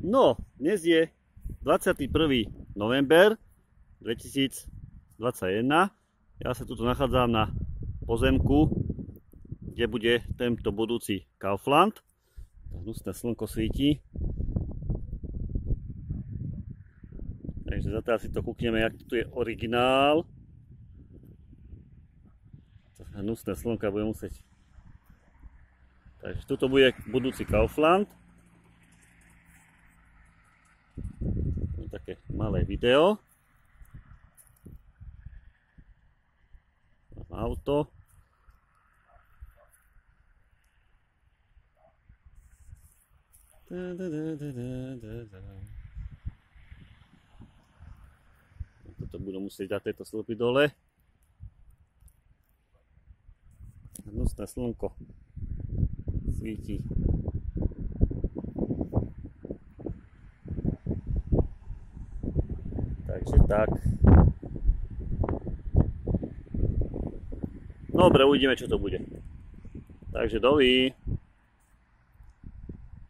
No, dnes je 21. november 2021. Ja sa tu nachádzam na pozemku, kde bude tento budúci Kaufland. Hnusné slnko svíti. Takže zatiaľ si to kúkneme, jak tu je originál. Hnusné slnka bude musieť. Takže tuto bude budúci Kaufland. Také malé video. Auto. Toto budú musieť dať tieto stĺpy dole. Hnusné slnko svíti. Takže tak. Dobre, uvidíme, čo to bude. Takže dovi.